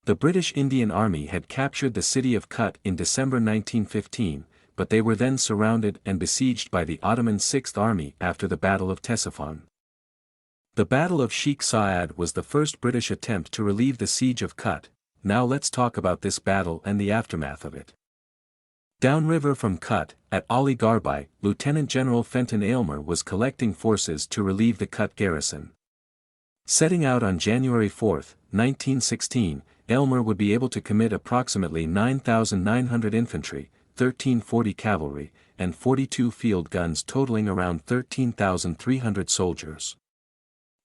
The British Indian Army had captured the city of Kut in December 1915, but they were then surrounded and besieged by the Ottoman Sixth Army after the Battle of Ctesiphon. The Battle of Sheikh Sa'ad was the first British attempt to relieve the Siege of Kut. Now let's talk about this battle and the aftermath of it. Downriver from Kut, at Ali Garbi, Lieutenant General Fenton Aylmer was collecting forces to relieve the Kut garrison. Setting out on January 4, 1916, Aylmer would be able to commit approximately 9,900 infantry, 1,340 cavalry, and 42 field guns totaling around 13,300 soldiers.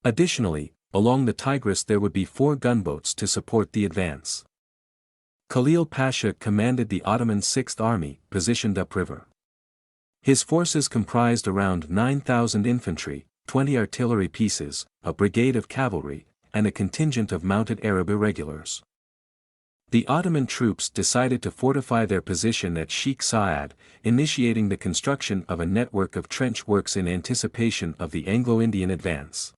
Additionally, along the Tigris there would be 4 gunboats to support the advance. Khalil Pasha commanded the Ottoman Sixth Army, positioned upriver. His forces comprised around 9,000 infantry, 20 artillery pieces, a brigade of cavalry, and a contingent of mounted Arab irregulars. The Ottoman troops decided to fortify their position at Sheikh Sa'ad, initiating the construction of a network of trench works in anticipation of the Anglo-Indian advance.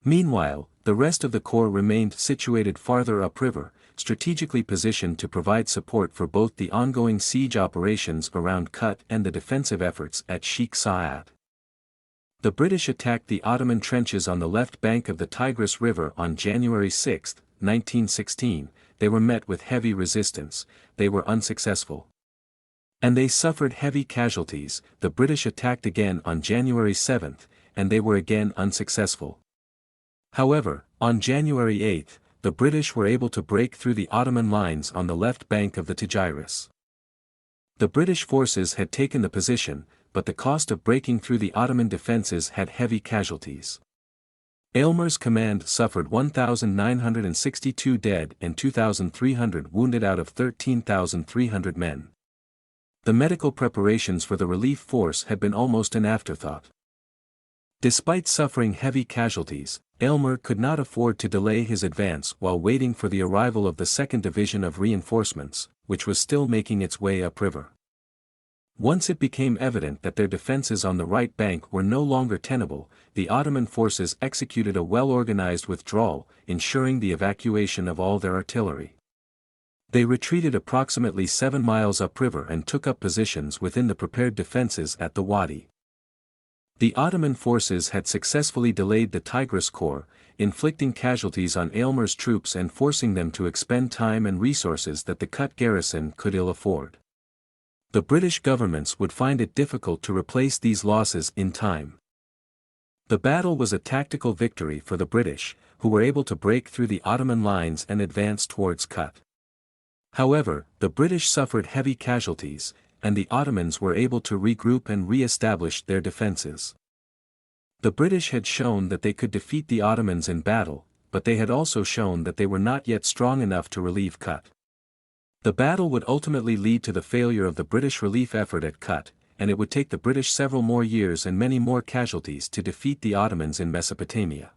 Meanwhile, the rest of the corps remained situated farther upriver, strategically positioned to provide support for both the ongoing siege operations around Kut and the defensive efforts at Sheikh Sa'ad. The British attacked the Ottoman trenches on the left bank of the Tigris River on January 6, 1916, they were met with heavy resistance, they were unsuccessful. And they suffered heavy casualties. The British attacked again on January 7, and they were again unsuccessful. However, on January 8, the British were able to break through the Ottoman lines on the left bank of the Tigris. The British forces had taken the position, but the cost of breaking through the Ottoman defences had heavy casualties. Aylmer's command suffered 1,962 dead and 2,300 wounded out of 13,300 men. The medical preparations for the relief force had been almost an afterthought. Despite suffering heavy casualties, Aylmer could not afford to delay his advance while waiting for the arrival of the 2nd Division of reinforcements, which was still making its way upriver. Once it became evident that their defenses on the right bank were no longer tenable, the Ottoman forces executed a well-organized withdrawal, ensuring the evacuation of all their artillery. They retreated approximately 7 miles upriver and took up positions within the prepared defenses at the wadi. The Ottoman forces had successfully delayed the Tigris Corps, inflicting casualties on Aylmer's troops and forcing them to expend time and resources that the Kut garrison could ill afford. The British governments would find it difficult to replace these losses in time. The battle was a tactical victory for the British, who were able to break through the Ottoman lines and advance towards Kut. However, the British suffered heavy casualties, and the Ottomans were able to regroup and re-establish their defenses. The British had shown that they could defeat the Ottomans in battle, but they had also shown that they were not yet strong enough to relieve Kut. The battle would ultimately lead to the failure of the British relief effort at Kut, and it would take the British several more years and many more casualties to defeat the Ottomans in Mesopotamia.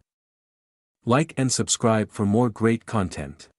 Like and subscribe for more great content.